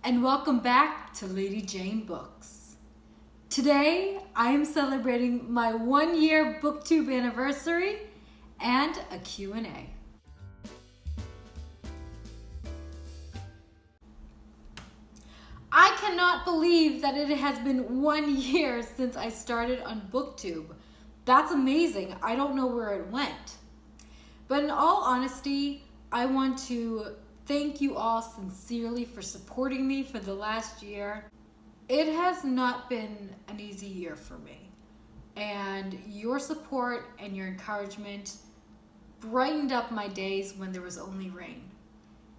and welcome back to Lady Jane Books. Today, I am celebrating my 1-year Booktube anniversary and a Q&A. I cannot believe that it has been 1 year since I started on Booktube. That's amazing. I don't know where it went. But in all honesty, I want to thank you all sincerely for supporting me for the last year. It has not been an easy year for me. And your support and your encouragement brightened up my days when there was only rain.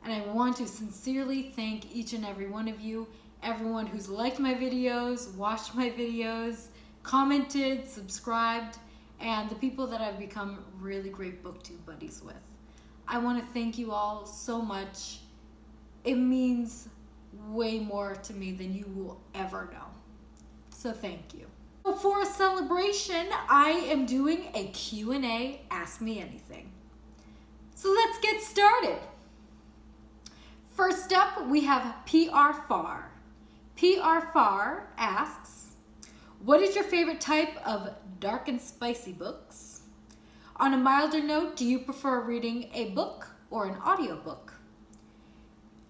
And I want to sincerely thank each and every one of you, everyone who's liked my videos, watched my videos, commented, subscribed, and the people that I've become really great Booktube buddies with. I want to thank you all so much. It means way more to me than you will ever know. So thank you. For a celebration, I am doing a Q&A, Ask Me Anything. So let's get started. First up, we have PR Far. PR Far asks, what is your favorite type of dark and spicy books? On a milder note, do you prefer reading a book or an audiobook?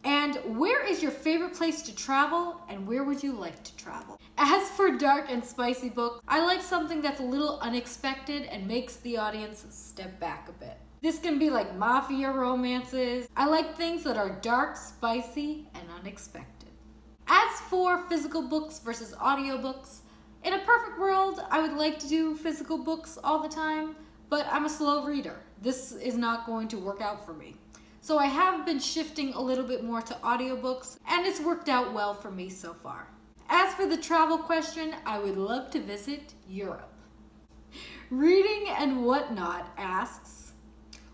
And where is your favorite place to travel, and where would you like to travel? As for dark and spicy books, I like something that's a little unexpected and makes the audience step back a bit. This can be like mafia romances. I like things that are dark, spicy, and unexpected. As for physical books versus audiobooks, in a perfect world, I would like to do physical books all the time, but I'm a slow reader. This is not going to work out for me. So I have been shifting a little bit more to audiobooks, and it's worked out well for me so far. As for the travel question, I would love to visit Europe. Reading and Whatnot asks,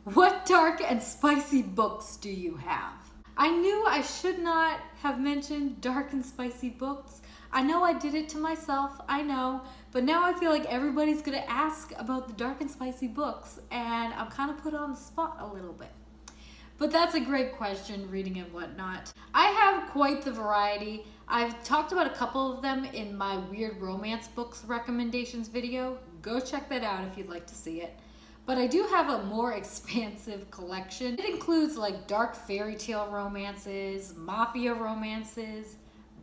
what dark and spicy books do you have? I knew I should not have mentioned dark and spicy books. I know I did it to myself, I know, but now I feel like everybody's gonna ask about the dark and spicy books, and I'm kind of put on the spot a little bit. But that's a great question, Reading and Whatnot. I have quite the variety. I've talked about a couple of them in my weird romance books recommendations video. Go check that out if you'd like to see it. But I do have a more expansive collection. It includes like dark fairy tale romances, mafia romances,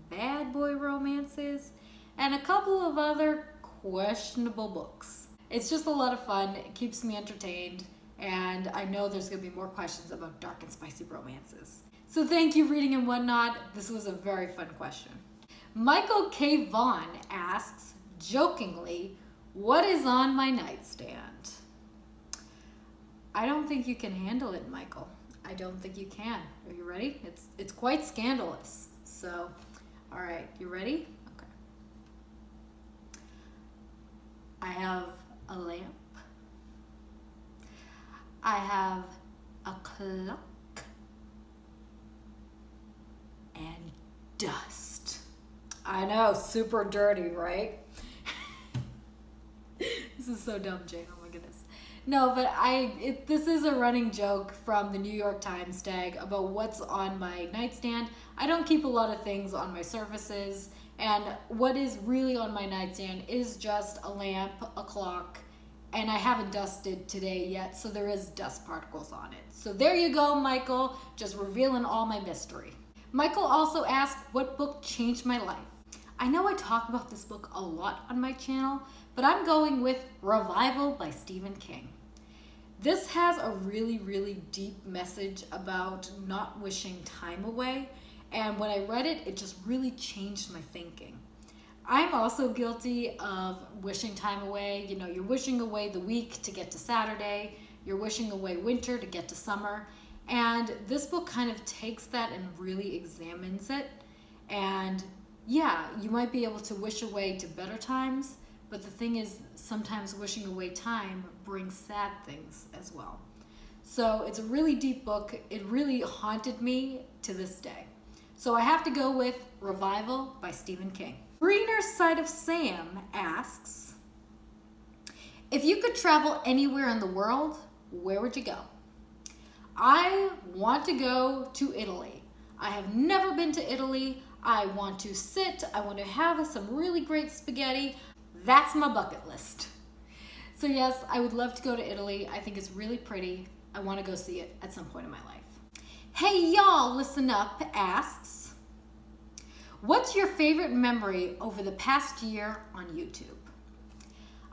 bad boy romances, and a couple of other questionable books. It's just a lot of fun. It keeps me entertained, and I know there's gonna be more questions about dark and spicy romances. So thank you, Reading and Whatnot. This was a very fun question. Michael K. Vaughn asks, jokingly, what is on my nightstand? I don't think you can handle it, Michael. I don't think you can. Are you ready? It's quite scandalous. So, all right, you ready? Okay. I have a lamp. I have a clock and dust. I know, super dirty, right? This is so dumb, Jane. Oh my goodness. No, but this is a running joke from the New York Times tag about what's on my nightstand. I don't keep a lot of things on my surfaces, and what is really on my nightstand is just a lamp, a clock, and I haven't dusted today yet, so there is dust particles on it. So there you go, Michael, just revealing all my mystery. Michael also asked, what book changed my life? I know I talk about this book a lot on my channel, but I'm going with Revival by Stephen King. This has a really, really deep message about not wishing time away, and when I read it, it just really changed my thinking. I'm also guilty of wishing time away. You know, you're wishing away the week to get to Saturday, you're wishing away winter to get to summer, and this book kind of takes that and really examines it. And yeah, you might be able to wish away to better times, but the thing is, sometimes wishing away time brings sad things as well. So it's a really deep book. It really haunted me to this day. So I have to go with Revival by Stephen King. Greener Side of Sam asks, if you could travel anywhere in the world, where would you go? I want to go to Italy. I have never been to Italy. I want to sit, I want to have some really great spaghetti. That's my bucket list. So yes, I would love to go to Italy. I think it's really pretty. I want to go see it at some point in my life. Hey y'all, listen up asks, what's your favorite memory over the past year on YouTube?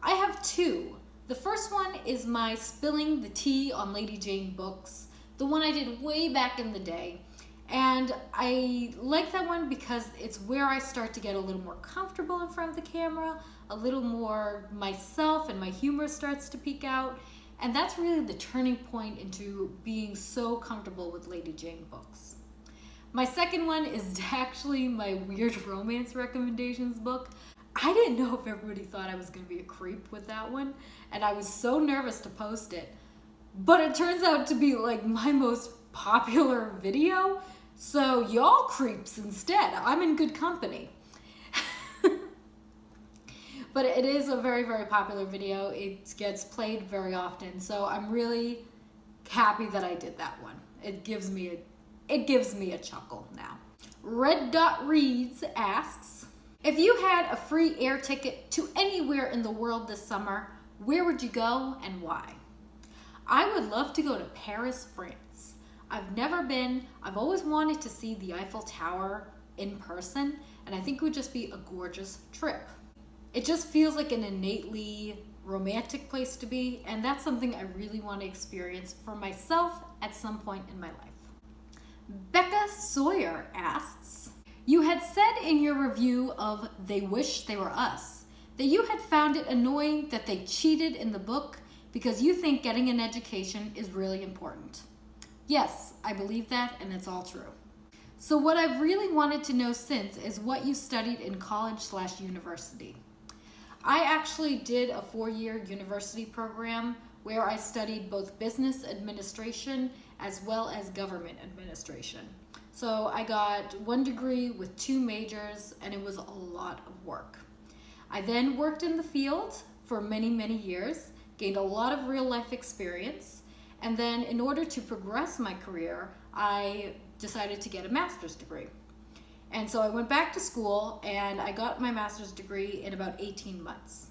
I have two. The first one is my spilling the tea on Lady Jane books, the one I did way back in the day. And I like that one because it's where I start to get a little more comfortable in front of the camera, a little more myself, and my humor starts to peek out. And that's really the turning point into being so comfortable with Lady Jane books. My second one is actually my weird romance recommendations book. I didn't know if everybody thought I was going to be a creep with that one, and I was so nervous to post it. But it turns out to be like my most popular video. So y'all creeps instead. I'm in good company. But it is a very, very popular video. It gets played very often. So I'm really happy that I did that one. It gives me a chuckle now. Red Dot Reads asks, if you had a free air ticket to anywhere in the world this summer, where would you go and why? I would love to go to Paris, France. I've never been. I've always wanted to see the Eiffel Tower in person, and I think it would just be a gorgeous trip. It just feels like an innately romantic place to be, and that's something I really want to experience for myself at some point in my life. Becca Sawyer asks, you had said in your review of They Wish They Were Us that you had found it annoying that they cheated in the book because you think getting an education is really important. Yes, I believe that, and it's all true. So what I've really wanted to know since is what you studied in college/university. I actually did a 4-year university program where I studied both business administration as well as government administration. So I got 1 degree with 2 majors, and it was a lot of work. I then worked in the field for many, many years, gained a lot of real life experience, and then in order to progress my career, I decided to get a master's degree. And so I went back to school and I got my master's degree in about 18 months.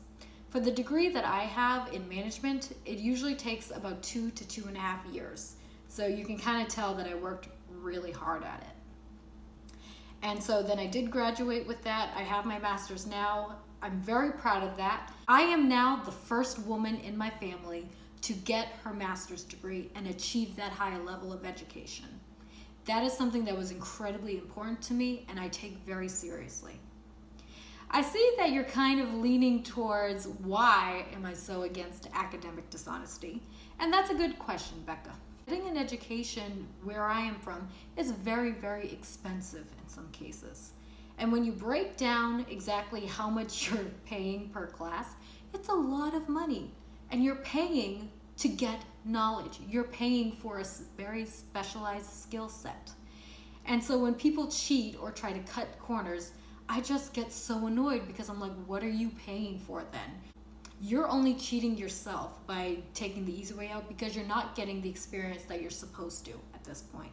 For the degree that I have in management, it usually takes about 2 to 2.5 years. So you can kind of tell that I worked really hard at it. And so then I did graduate with that. I have my master's now. I'm very proud of that. I am now the first woman in my family to get her master's degree and achieve that high level of education. That is something that was incredibly important to me and I take very seriously. I see that you're kind of leaning towards why am I so against academic dishonesty? And that's a good question, Becca. Getting an education where I am from is very, very expensive in some cases. And when you break down exactly how much you're paying per class, it's a lot of money. And you're paying to get knowledge. You're paying for a very specialized skill set. And so when people cheat or try to cut corners, I just get so annoyed because I'm like, what are you paying for then? You're only cheating yourself by taking the easy way out because you're not getting the experience that you're supposed to at this point.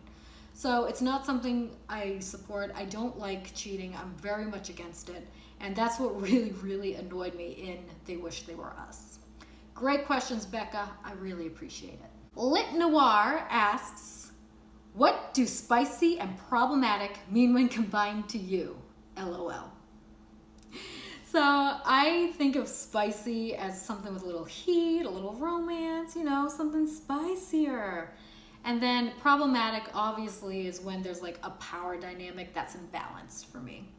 So it's not something I support. I don't like cheating. I'm very much against it. And that's what really, really annoyed me in They Wish They Were Us. Great questions, Becca. I really appreciate it. Lit Noir asks, what do spicy and problematic mean when combined to you? LOL. So I think of spicy as something with a little heat, a little romance, something spicier. And then problematic obviously is when there's like a power dynamic that's imbalanced for me.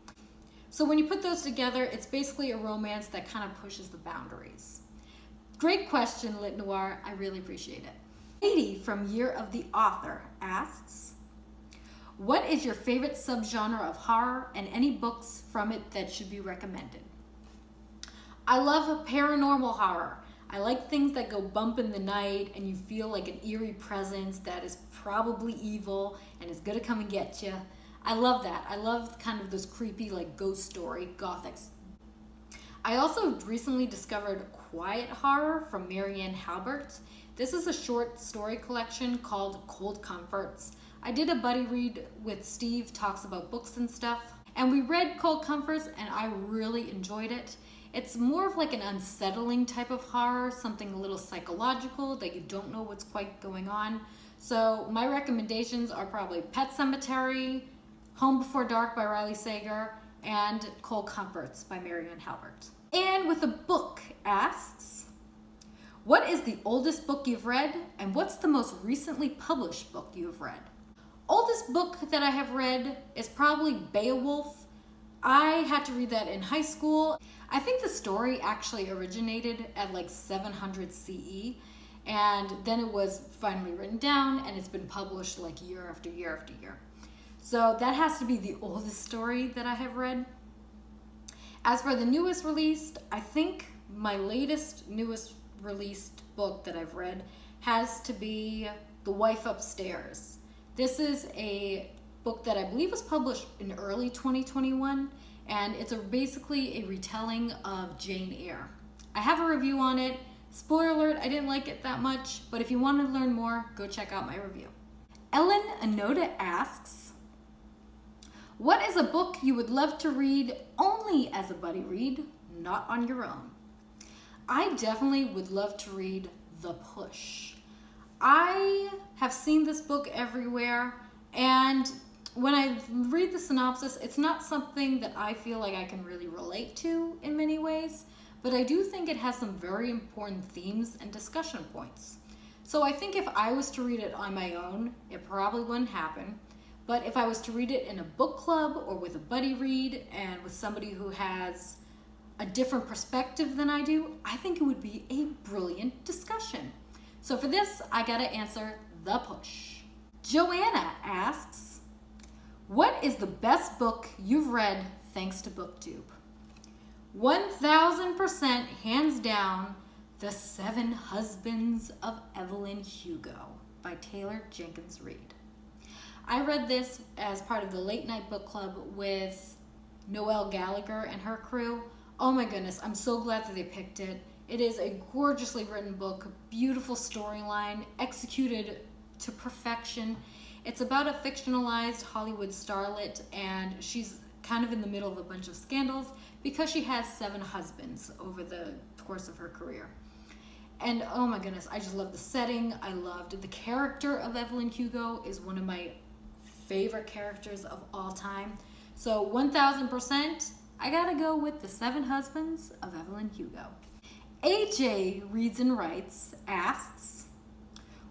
So when you put those together, it's basically a romance that kind of pushes the boundaries. Great question, Lit Noir. I really appreciate it. Katie from Year of the Author asks, what is your favorite subgenre of horror and any books from it that should be recommended? I love paranormal horror. I like things that go bump in the night and you feel like an eerie presence that is probably evil and is gonna come and get you. I love that. I love kind of those creepy like ghost story gothics. I also recently discovered Quiet Horror from Marianne Halbert. This is a short story collection called Cold Comforts. I did a buddy read with Steve, talks about books and stuff, and we read Cold Comforts and I really enjoyed it. It's more of like an unsettling type of horror, something a little psychological that you don't know what's quite going on. So my recommendations are probably Pet Sematary, Home Before Dark by Riley Sager, and Cold Comforts by Marianne Halbert. And with a book asks, what is the oldest book you've read, and what's the most recently published book you've read? Oldest book that I have read is probably Beowulf. I had to read that in high school. I think the story actually originated at like 700 CE, and then it was finally written down and it's been published like year after year after year. So that has to be the oldest story that I have read. As for the newest released, I think my newest released book that I've read has to be The Wife Upstairs. This is a book that I believe was published in early 2021, and it's basically a retelling of Jane Eyre. I have a review on it. Spoiler alert, I didn't like it that much, but if you want to learn more, go check out my review. Ellen Anoda asks, what is a book you would love to read only as a buddy read, not on your own? I definitely would love to read The Push. I have seen this book everywhere, and when I read the synopsis, it's not something that I feel like I can really relate to in many ways, but I do think it has some very important themes and discussion points. So I think if I was to read it on my own, it probably wouldn't happen. But if I was to read it in a book club or with a buddy read and with somebody who has a different perspective than I do, I think it would be a brilliant discussion. So for this, I gotta answer The Push. Joanna asks, what is the best book you've read thanks to Booktube? 1000% hands down, The 7 Husbands of Evelyn Hugo by Taylor Jenkins Reid. I read this as part of the late night book club with Noelle Gallagher and her crew. Oh my goodness, I'm so glad that they picked it. It is a gorgeously written book, beautiful storyline, executed to perfection. It's about a fictionalized Hollywood starlet, and she's kind of in the middle of a bunch of scandals because she has 7 husbands over the course of her career. And oh my goodness, I just love the setting. I loved the character of Evelyn Hugo, is one of my favorite characters of all time. So 1000%, I gotta go with The 7 Husbands of Evelyn Hugo. AJ Reads and Writes asks,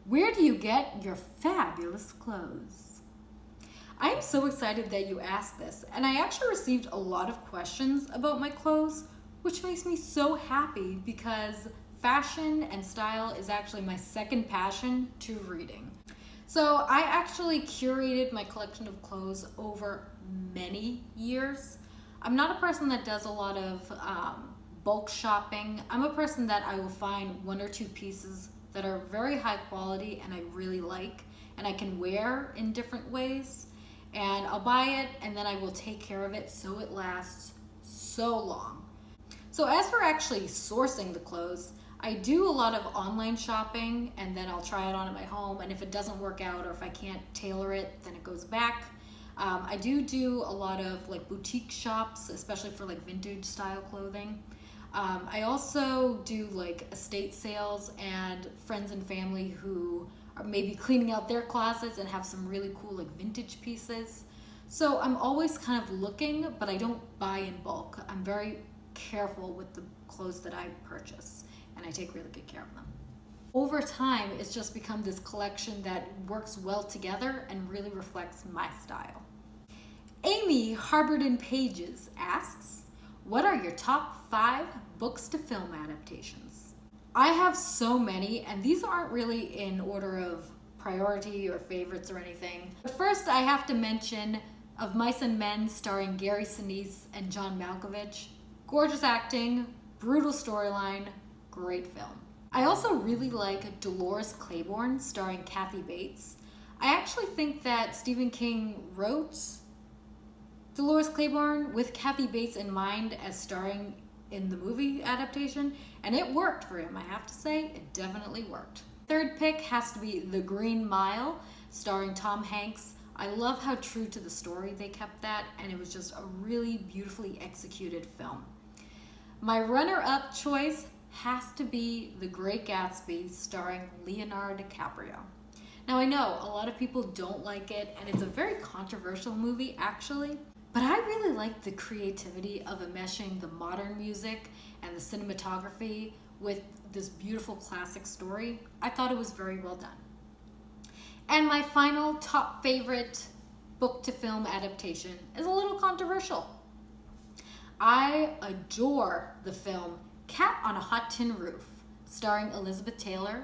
where do you get your fabulous clothes? I am so excited that you asked this, and I actually received a lot of questions about my clothes, which makes me so happy because fashion and style is actually my second passion to reading. So I actually curated my collection of clothes over many years. I'm not a person that does a lot of bulk shopping. I'm a person that I will find 1 or 2 pieces that are very high quality and I really like and I can wear in different ways, and I'll buy it and then I will take care of it so it lasts so long. So as for actually sourcing the clothes, I do a lot of online shopping and then I'll try it on at my home, and if it doesn't work out or if I can't tailor it, then it goes back. I do a lot of like boutique shops, especially for like vintage style clothing. I also do like estate sales and friends and family who are maybe cleaning out their closets and have some really cool like vintage pieces. So I'm always kind of looking, but I don't buy in bulk. I'm very careful with the clothes that I purchase, and I take really good care of them. Over time, it's just become this collection that works well together and really reflects my style. Amy Harberden Pages asks, what are your top 5 books to film adaptations? I have so many, and these aren't really in order of priority or favorites or anything. But first, I have to mention Of Mice and Men, starring Gary Sinise and John Malkovich. Gorgeous acting, brutal storyline, great film. I also really like Dolores Claiborne, starring Kathy Bates. I actually think that Stephen King wrote Dolores Claiborne with Kathy Bates in mind as starring in the movie adaptation, and it worked for him, I have to say. It definitely worked. Third pick has to be The Green Mile, starring Tom Hanks. I love how true to the story they kept that, and it was just a really beautifully executed film. My runner-up choice has to be The Great Gatsby, starring Leonardo DiCaprio. Now I know a lot of people don't like it, and it's a very controversial movie actually, but I really like the creativity of enmeshing the modern music and the cinematography with this beautiful classic story. I thought it was very well done. And my final top favorite book to film adaptation is a little controversial. I adore the film Cat on a Hot Tin Roof, starring Elizabeth Taylor.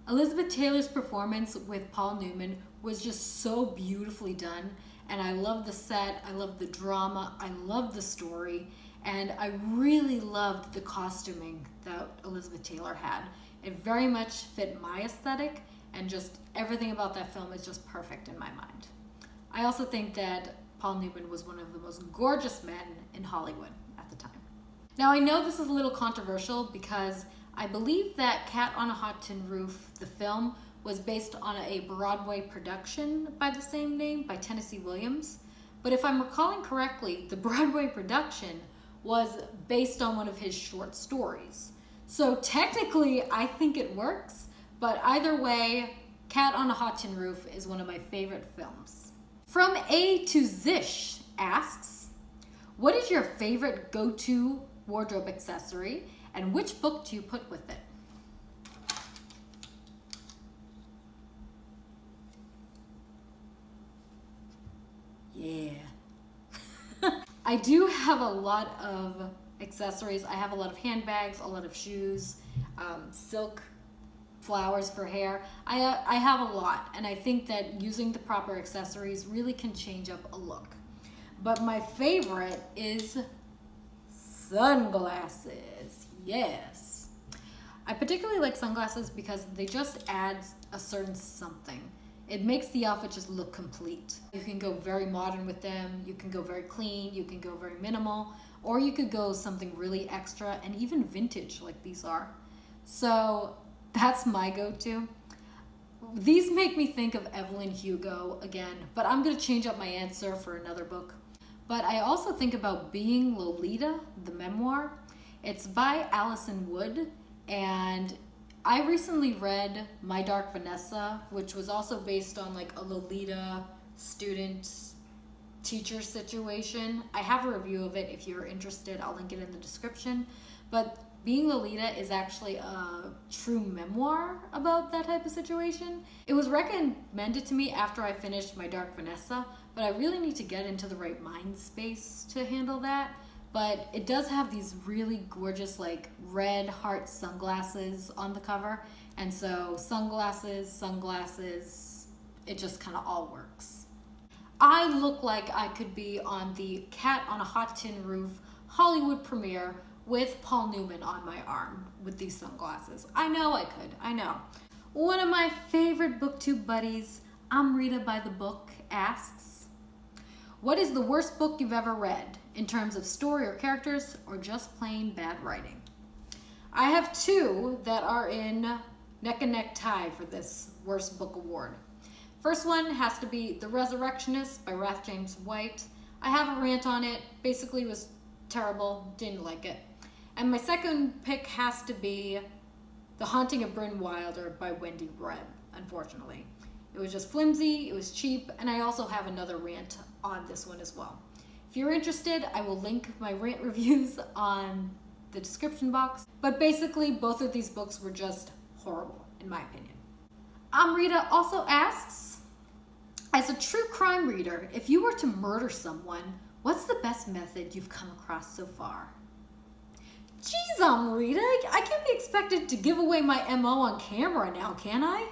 Elizabeth Taylor's performance with Paul Newman was just so beautifully done, and I love the set, I love the drama, I love the story, and I really loved the costuming that Elizabeth Taylor had. It very much fit my aesthetic, and just everything about that film is just perfect in my mind. I also think that Paul Newman was one of the most gorgeous men in Hollywood at the time. Now I know this is a little controversial because I believe that Cat on a Hot Tin Roof, the film, was based on a Broadway production by the same name by Tennessee Williams. But if I'm recalling correctly, the Broadway production was based on one of his short stories. So technically, I think it works, but either way, Cat on a Hot Tin Roof is one of my favorite films. From A to Zish asks, what is your favorite go-to wardrobe accessory, and which book do you put with it? Yeah. I do have a lot of accessories. I have a lot of handbags, a lot of shoes, silk, flowers for hair. I have a lot, and I think that using the proper accessories really can change up a look. But my favorite is sunglasses. Yes. I particularly like sunglasses because they just add a certain something. It makes the outfit just look complete. You can go very modern with them, you can go very clean, you can go very minimal, or you could go something really extra and even vintage like these are. So that's my go-to. These make me think of Evelyn Hugo again, but I'm gonna change up my answer for another book. But I also think about Being Lolita, the memoir. It's by Allison Wood, and I recently read My Dark Vanessa, which was also based on like a Lolita student-teacher situation. I have a review of it if you're interested. I'll link it in the description. But Being Lolita is actually a true memoir about that type of situation. It was recommended to me after I finished My Dark Vanessa, but I really need to get into the right mind space to handle that. But it does have these really gorgeous like red heart sunglasses on the cover. And so sunglasses, it just kind of all works. I look like I could be on the Cat on a Hot Tin Roof Hollywood premiere with Paul Newman on my arm with these sunglasses. I know I could, I know. One of my favorite Booktube buddies, Amrita by the Book, asks, what is the worst book you've ever read in terms of story or characters or just plain bad writing? I have two that are in neck and neck tie for this worst book award. First one has to be The Resurrectionist by Rath James White. I have a rant on it. Basically it was terrible, didn't like it. And my second pick has to be The Haunting of Bryn Wilder by Wendy Brebb, unfortunately. It was just flimsy, it was cheap, and I also have another rant on this one as well. If you're interested, I will link my rant reviews on the description box. But basically, both of these books were just horrible, in my opinion. Amrita also asks, as a true crime reader, if you were to murder someone, what's the best method you've come across so far? Geez, Amrita, I can't be expected to give away my MO on camera now, can I?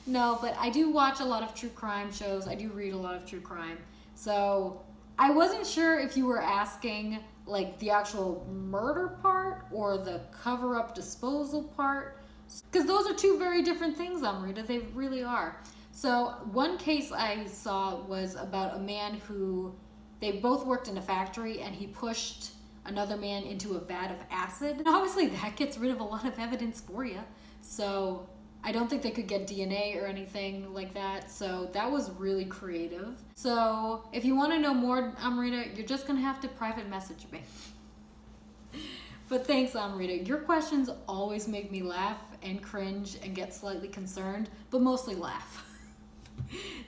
No, but I do watch a lot of true crime shows. I do read a lot of true crime. So I wasn't sure if you were asking like the actual murder part or the cover-up disposal part. Because those are two very different things, Amrita. They really are. So one case I saw was about a man who, they both worked in a factory and he pushed another man into a vat of acid. And obviously that gets rid of a lot of evidence for you. So I don't think they could get DNA or anything like that. So that was really creative. So if you want to know more, Amrita, you're just going to have to private message me. But thanks, Amrita. Your questions always make me laugh and cringe and get slightly concerned, but mostly laugh.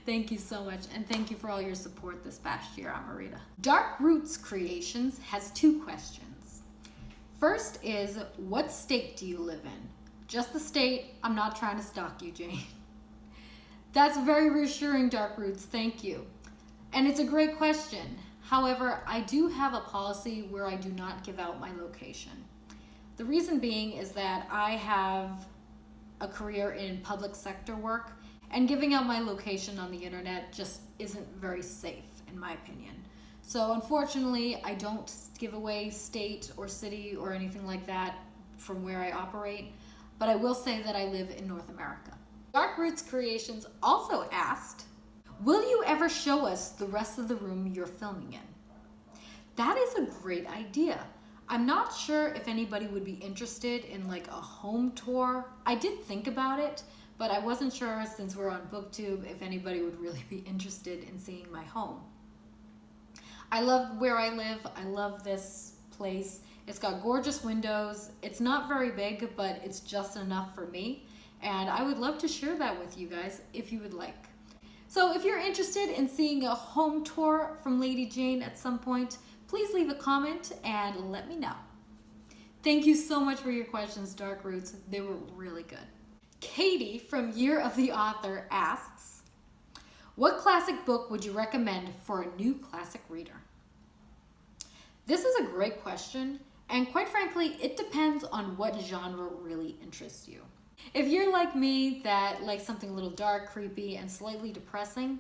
Thank you so much, and thank you for all your support this past year, Amrita. Dark Roots Creations has 2 questions. First is, what state do you live in? Just the state. I'm not trying to stalk you, Jane. That's very reassuring, Dark Roots. Thank you. And it's a great question. However, I do have a policy where I do not give out my location. The reason being is that I have a career in public sector work, and giving out my location on the internet just isn't very safe, in my opinion. So unfortunately, I don't give away state or city or anything like that from where I operate, but I will say that I live in North America. Dark Roots Creations also asked, will you ever show us the rest of the room you're filming in? That is a great idea. I'm not sure if anybody would be interested in like a home tour. I did think about it, but I wasn't sure, since we're on Booktube, if anybody would really be interested in seeing my home. I love where I live. I love this place. It's got gorgeous windows. It's not very big, but it's just enough for me. And I would love to share that with you guys if you would like. So if you're interested in seeing a home tour from Lady Jane at some point, please leave a comment and let me know. Thank you so much for your questions, Dark Roots. They were really good. Katie from Year of the Author asks, what classic book would you recommend for a new classic reader? This is a great question, and quite frankly, it depends on what genre really interests you. If you're like me, that likes something a little dark, creepy, and slightly depressing,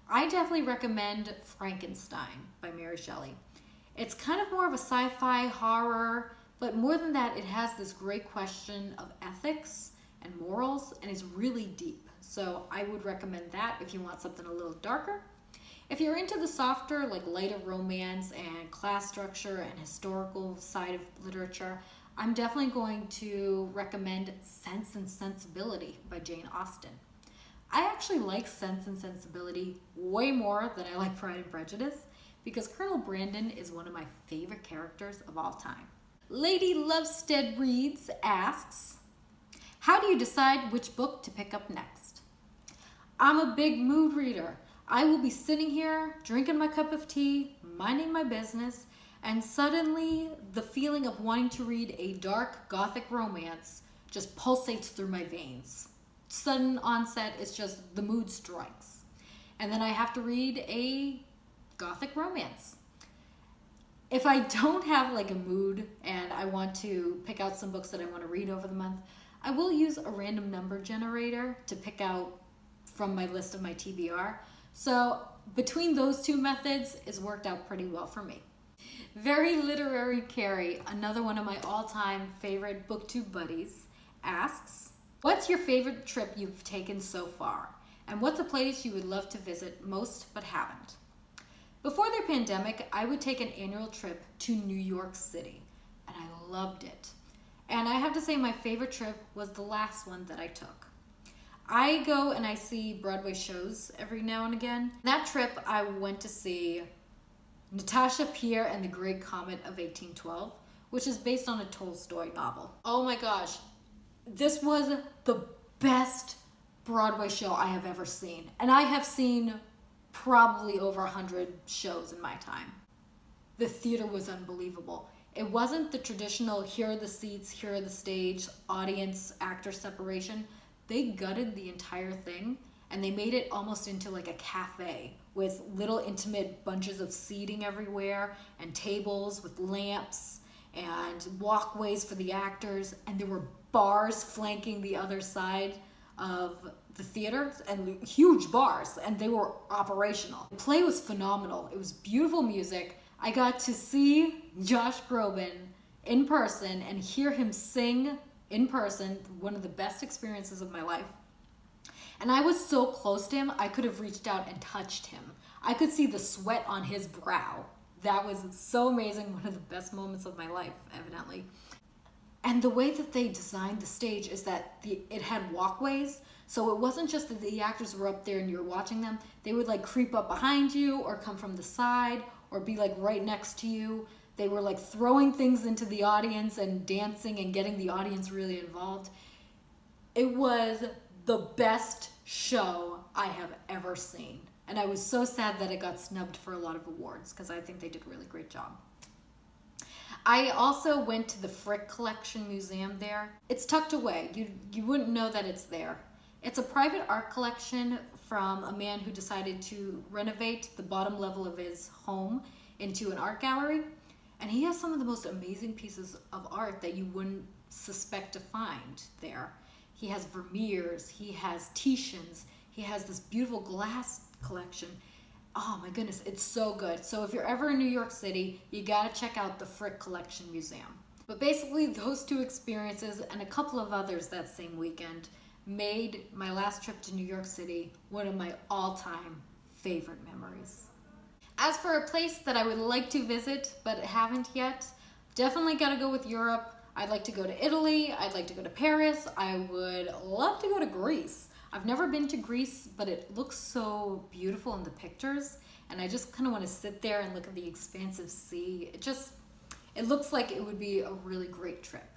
I definitely recommend Frankenstein by Mary Shelley. It's kind of more of a sci-fi horror, but more than that, it has this great question of ethics and morals, and it's really deep. So I would recommend that if you want something a little darker. If you're into the softer, like lighter romance and class structure and historical side of literature, I'm definitely going to recommend Sense and Sensibility by Jane Austen. I actually like Sense and Sensibility way more than I like Pride and Prejudice, because Colonel Brandon is one of my favorite characters of all time. Lady Lovestead Reads asks, how do you decide which book to pick up next? I'm a big mood reader. I will be sitting here, drinking my cup of tea, minding my business, and suddenly the feeling of wanting to read a dark gothic romance just pulsates through my veins. Sudden onset, it's just the mood strikes. And then I have to read a gothic romance. If I don't have like a mood and I want to pick out some books that I want to read over the month, I will use a random number generator to pick out from my list of my TBR. So between those 2 methods, it's worked out pretty well for me. Very Literary Carrie, another one of my all-time favorite Booktube buddies, asks, what's your favorite trip you've taken so far? And what's a place you would love to visit most but haven't? Before the pandemic, I would take an annual trip to New York City, and I loved it. And I have to say my favorite trip was the last one that I took. I go and I see Broadway shows every now and again. That trip, I went to see Natasha Pierre and the Great Comet of 1812, which is based on a Tolstoy novel. Oh my gosh, this was the best Broadway show I have ever seen. And I have seen probably over 100 shows in my time. The theater was unbelievable. It wasn't the traditional, here are the seats, here are the stage, audience, actor separation. They gutted the entire thing and they made it almost into like a cafe with little intimate bunches of seating everywhere and tables with lamps and walkways for the actors, and there were bars flanking the other side of the theater, and huge bars, and they were operational. The play was phenomenal. It was beautiful music. I got to see Josh Groban in person and hear him sing in person, one of the best experiences of my life. And I was so close to him, I could have reached out and touched him. I could see the sweat on his brow. That was so amazing, one of the best moments of my life, evidently. And the way that they designed the stage is that it had walkways. So it wasn't just that the actors were up there and you're watching them. They would like creep up behind you or come from the side or be like right next to you. They were like throwing things into the audience and dancing and getting the audience really involved. It was the best show I have ever seen. And I was so sad that it got snubbed for a lot of awards because I think they did a really great job. I also went to the Frick Collection Museum there. It's tucked away. You wouldn't know that it's there. It's a private art collection from a man who decided to renovate the bottom level of his home into an art gallery. And he has some of the most amazing pieces of art that you wouldn't suspect to find there. He has Vermeers, he has Titians, he has this beautiful glass collection. Oh my goodness, it's so good. So if you're ever in New York City, you gotta check out the Frick Collection Museum. But basically those two experiences and a couple of others that same weekend made my last trip to New York City one of my all-time favorite memories. As for a place that I would like to visit but haven't yet, definitely gotta go with Europe. I'd like to go to Italy, I'd like to go to Paris, I would love to go to Greece. I've never been to Greece, but it looks so beautiful in the pictures, and I just kind of want to sit there and look at the expansive sea. It looks like it would be a really great trip.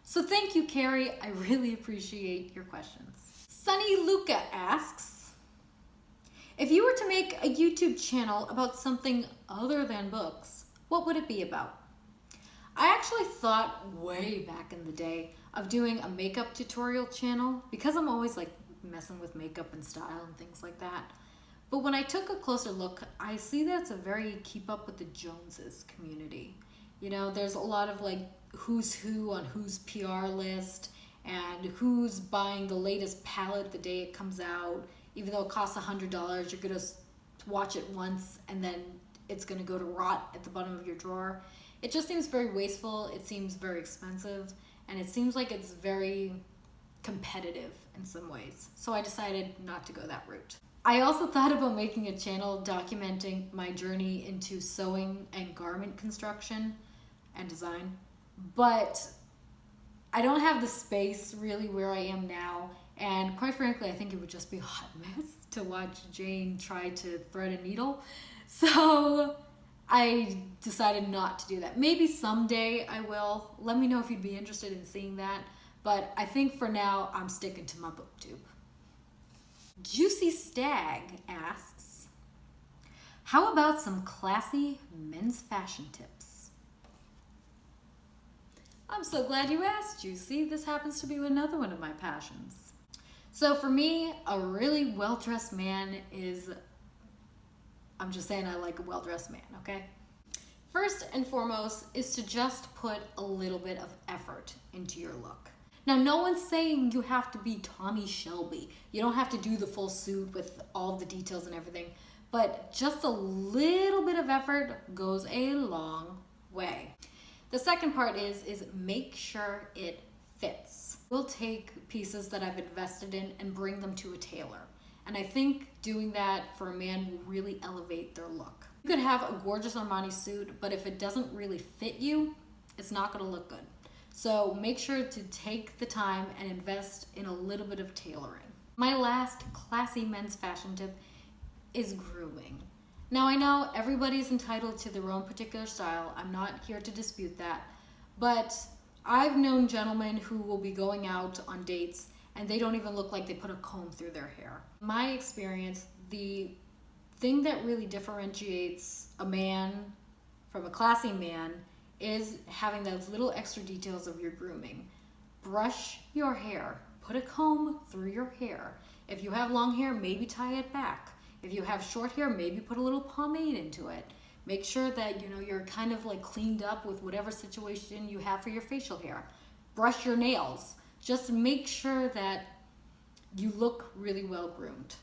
So thank you, Carrie. I really appreciate your questions. Sunny Luca asks, if you were to make a YouTube channel about something other than books, what would it be about? I actually thought way back in the day of doing a makeup tutorial channel because I'm always like messing with makeup and style and things like that. But when I took a closer look, I see that it's a very keep up with the Joneses community. You know, there's a lot of like who's who on whose PR list and who's buying the latest palette the day it comes out. Even though it costs $100, you're gonna watch it once and then it's gonna go to rot at the bottom of your drawer. It just seems very wasteful, it seems very expensive, and it seems like it's very competitive in some ways. So I decided not to go that route. I also thought about making a channel documenting my journey into sewing and garment construction and design, but I don't have the space really where I am now, and quite frankly I think it would just be a hot mess to watch Jane try to thread a needle. So I decided not to do that. Maybe someday I will. Let me know if you'd be interested in seeing that. But I think for now, I'm sticking to my Booktube. Juicy Stag asks, how about some classy men's fashion tips? I'm so glad you asked, Juicy. This happens to be another one of my passions. So for me, a really well-dressed man is, I'm just saying I like a well-dressed man, okay? First and foremost is to just put a little bit of effort into your look. Now, no one's saying you have to be Tommy Shelby. You don't have to do the full suit with all the details and everything, but just a little bit of effort goes a long way. The second part is make sure it fits. We'll take pieces that I've invested in and bring them to a tailor. And I think doing that for a man will really elevate their look. You could have a gorgeous Armani suit, but if it doesn't really fit you, it's not gonna look good. So make sure to take the time and invest in a little bit of tailoring. My last classy men's fashion tip is grooming. Now I know everybody's entitled to their own particular style. I'm not here to dispute that. But I've known gentlemen who will be going out on dates and they don't even look like they put a comb through their hair. In my experience, the thing that really differentiates a man from a classy man is having those little extra details of your grooming. Brush your hair. Put a comb through your hair. If you have long hair, maybe tie it back. If you have short hair, maybe put a little pomade into it. Make sure that you're kind of like cleaned up with whatever situation you have for your facial hair. Brush your nails. Just make sure that you look really well groomed.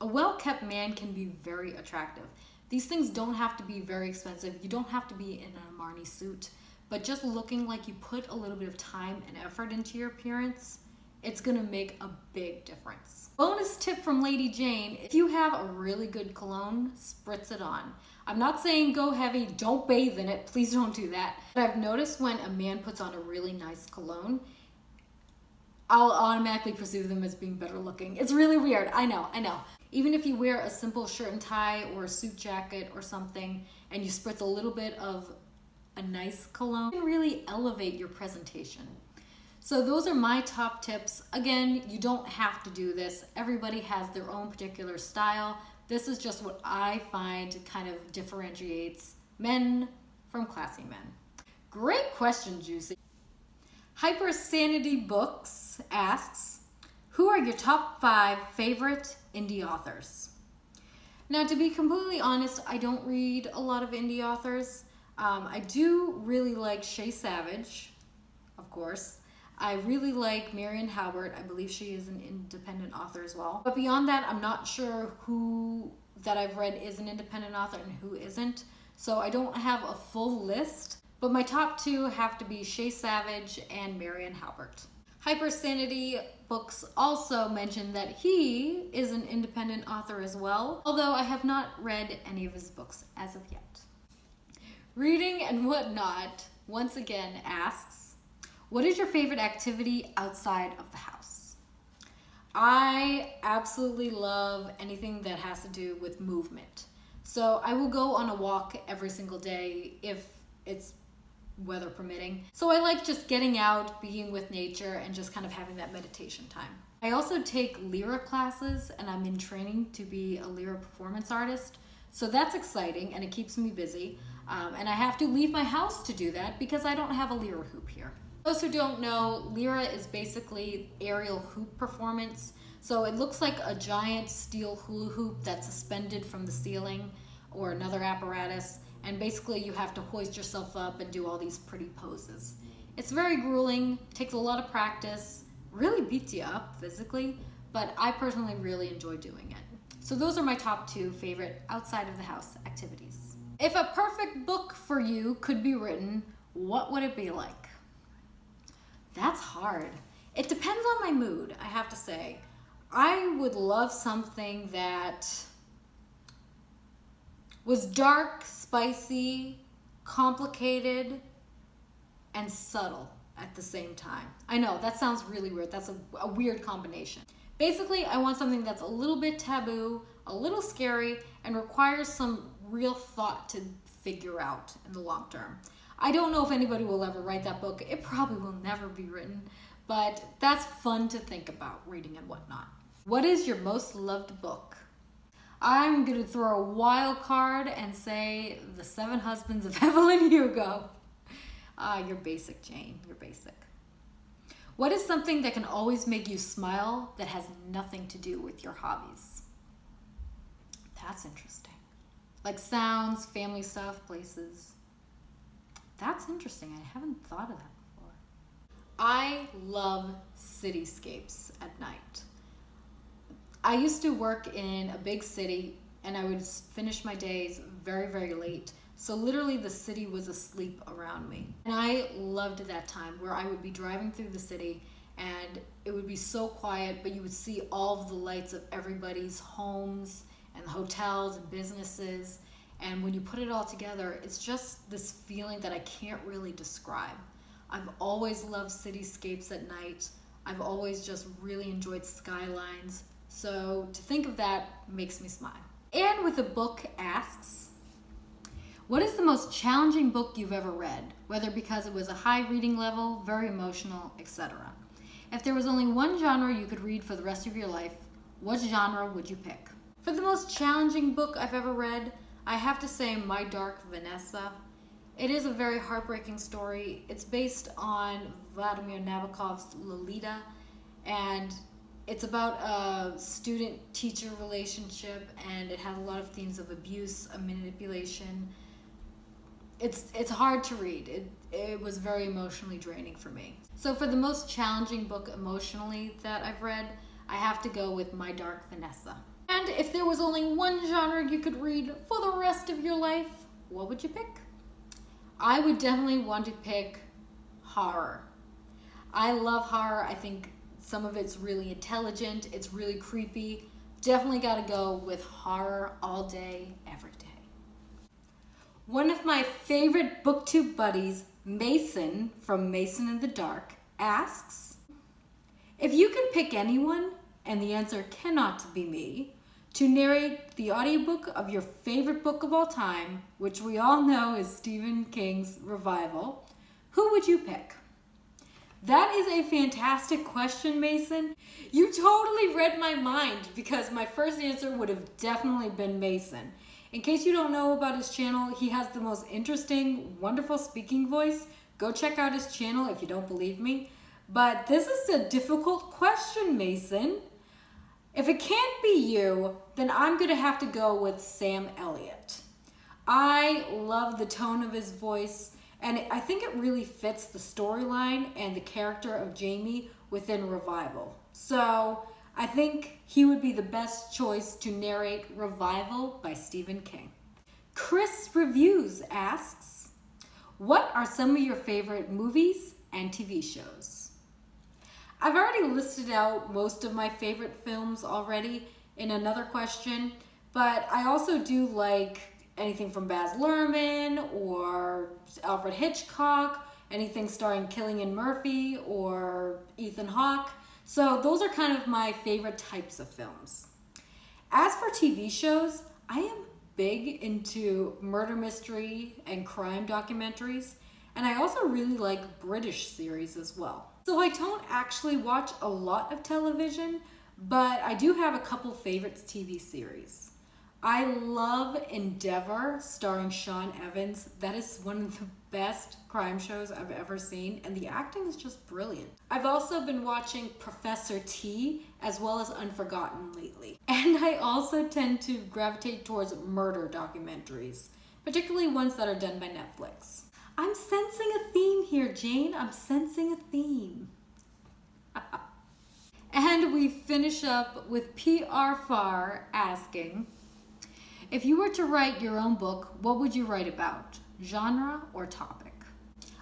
A well-kept man can be very attractive. These things don't have to be very expensive. You don't have to be in an Armani suit, but just looking like you put a little bit of time and effort into your appearance it's gonna make a big difference. Bonus tip from Lady Jane, if you have a really good cologne, spritz it on. I'm not saying go heavy, don't bathe in it, please don't do that. But I've noticed when a man puts on a really nice cologne, I'll automatically perceive them as being better looking. It's really weird, I know. Even if you wear a simple shirt and tie or a suit jacket or something and you spritz a little bit of a nice cologne, it can really elevate your presentation. So those are my top tips. Again, you don't have to do this. Everybody has their own particular style. This is just what I find kind of differentiates men from classy men. Great question, Juicy. Hypersanity Books asks, who are your top 5 favorite indie authors? Now, to be completely honest, I don't read a lot of indie authors. I do really like Shea Savage, of course. I really like Marian Halbert. I believe she is an independent author as well. But beyond that, I'm not sure who that I've read is an independent author and who isn't. So I don't have a full list. But my top 2 have to be Shea Savage and Marian Halbert. Hypersanity Books also mentioned that he is an independent author as well, although I have not read any of his books as of yet. Reading and Whatnot once again asks, what is your favorite activity outside of the house? I absolutely love anything that has to do with movement. So I will go on a walk every single day if it's weather permitting. So I like just getting out, being with nature, and just kind of having that meditation time. I also take lyra classes, and I'm in training to be a lyra performance artist. So that's exciting, and it keeps me busy. And I have to leave my house to do that because I don't have a lyra hoop here. Those who don't know, lyra is basically aerial hoop performance. So it looks like a giant steel hula hoop that's suspended from the ceiling or another apparatus. And basically you have to hoist yourself up and do all these pretty poses. It's very grueling, takes a lot of practice, really beats you up physically, but I personally really enjoy doing it. So those are my top 2 favorite outside of the house activities. If a perfect book for you could be written, what would it be like? That's hard. It depends on my mood, I have to say. I would love something that was dark, spicy, complicated, and subtle at the same time. I know, that sounds really weird. That's a weird combination. Basically, I want something that's a little bit taboo, a little scary, and requires some real thought to figure out in the long term. I don't know if anybody will ever write that book. It probably will never be written, but that's fun to think about, reading and whatnot. What is your most loved book? I'm going to throw a wild card and say The 7 Husbands of Evelyn Hugo. You're basic, Jane. You're basic. What is something that can always make you smile that has nothing to do with your hobbies? That's interesting. Like sounds, family stuff, places. That's interesting. I haven't thought of that before. I love cityscapes at night. I used to work in a big city and I would finish my days very, very late. So literally the city was asleep around me. And I loved that time where I would be driving through the city and it would be so quiet, but you would see all of the lights of everybody's homes and hotels and businesses. And when you put it all together, it's just this feeling that I can't really describe. I've always loved cityscapes at night. I've always just really enjoyed skylines. So to think of that makes me smile. And with a book asks, what is the most challenging book you've ever read? Whether because it was a high reading level, very emotional, etc. If there was only one genre you could read for the rest of your life, what genre would you pick? For the most challenging book I've ever read, I have to say My Dark Vanessa. It is a very heartbreaking story. It's based on Vladimir Nabokov's Lolita, and it's about a student-teacher relationship, and it has a lot of themes of abuse and manipulation. It's hard to read. It was very emotionally draining for me. So for the most challenging book emotionally that I've read, I have to go with My Dark Vanessa. And if there was only one genre you could read for the rest of your life, what would you pick? I would definitely want to pick horror. I love horror. I think Some of it's really intelligent, it's really creepy. Definitely gotta go with horror all day, every day. One of my favorite Booktube buddies, Mason from Mason in the Dark, asks, if you could pick anyone, and the answer cannot be me, to narrate the audiobook of your favorite book of all time, which we all know is Stephen King's Revival, who would you pick? That is a fantastic question, Mason. You totally read my mind because my first answer would have definitely been Mason. In case you don't know about his channel, he has the most interesting, wonderful speaking voice. Go check out his channel if you don't believe me. But this is a difficult question, Mason. If it can't be you, then I'm gonna have to go with Sam Elliott. I love the tone of his voice, and I think it really fits the storyline and the character of Jamie within Revival. So I think he would be the best choice to narrate Revival by Stephen King. Chris Reviews asks, what are some of your favorite movies and TV shows? I've already listed out most of my favorite films already in another question, but I also do like anything from Baz Luhrmann or Alfred Hitchcock, anything starring Cillian Murphy or Ethan Hawke. So those are kind of my favorite types of films. As for TV shows, I am big into murder mystery and crime documentaries, and I also really like British series as well. So I don't actually watch a lot of television, but I do have a couple favorite TV series. I love Endeavor, starring Sean Evans. That is one of the best crime shows I've ever seen, and the acting is just brilliant. I've also been watching Professor T as well as Unforgotten lately. And I also tend to gravitate towards murder documentaries, particularly ones that are done by Netflix. I'm sensing a theme here, Jane. I'm sensing a theme. And we finish up with PR Far asking, if you were to write your own book, what would you write about? Genre or topic?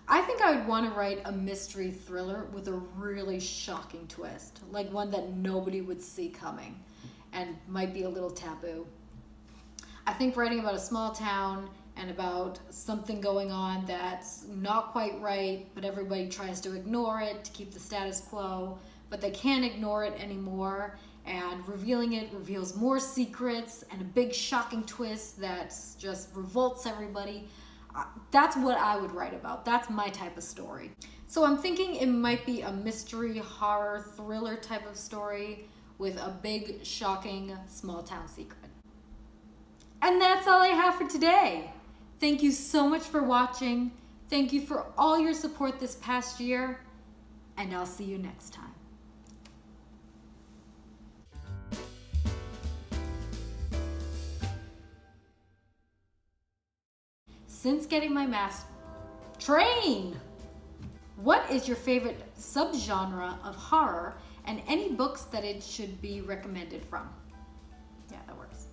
I think I would want to write a mystery thriller with a really shocking twist, like one that nobody would see coming and might be a little taboo. I think writing about a small town and about something going on that's not quite right, but everybody tries to ignore it to keep the status quo, but they can't ignore it anymore, and revealing it reveals more secrets and a big shocking twist that just revolts everybody. That's what I would write about. That's my type of story. So I'm thinking it might be a mystery, horror, thriller type of story with a big, shocking, small town secret. And that's all I have for today. Thank you so much for watching. Thank you for all your support this past year, and I'll see you next time. Since getting my master, train! What is your favorite subgenre of horror and any books that it should be recommended from? Yeah, that works.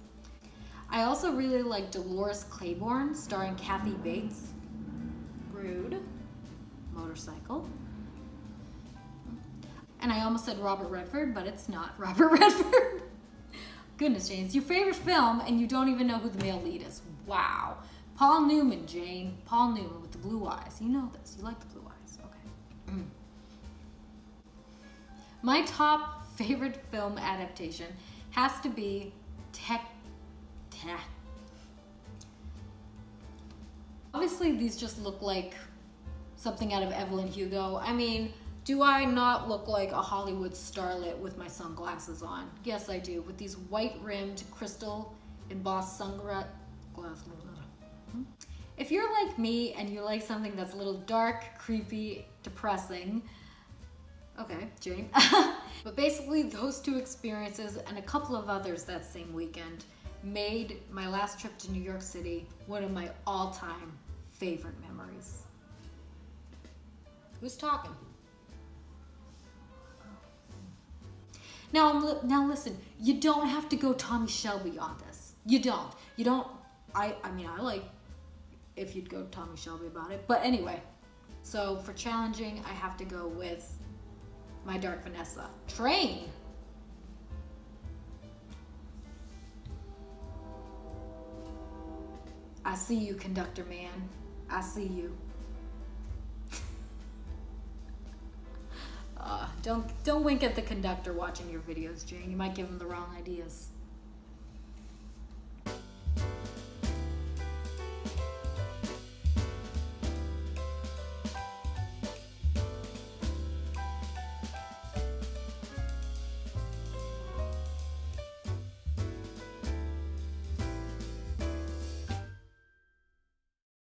I also really like Dolores Claiborne, starring Kathy Bates. Rude. Motorcycle. And I almost said Robert Redford, but it's not Robert Redford. Goodness, Jane, it's your favorite film and you don't even know who the male lead is. Wow. Paul Newman, Jane. Paul Newman with the blue eyes. You know this. You like the blue eyes. Okay. My top favorite film adaptation has to be Obviously, these just look like something out of Evelyn Hugo. I mean, do I not look like a Hollywood starlet with my sunglasses on? Yes, I do. With these white-rimmed, crystal embossed sunglasses. If you're like me and you like something that's a little dark, creepy, depressing, okay, Jane. But basically those two experiences and a couple of others that same weekend made my last trip to New York City one of my all-time favorite memories. Who's talking? Now listen, you don't have to go Tommy Shelby on this. You don't. I mean, I like if you'd go Tommy Shelby about it. But anyway, so for challenging, I have to go with My dark Vanessa. Train. I see you, conductor man. I see you. Don't wink at the conductor watching your videos, Jane. You might give him the wrong ideas.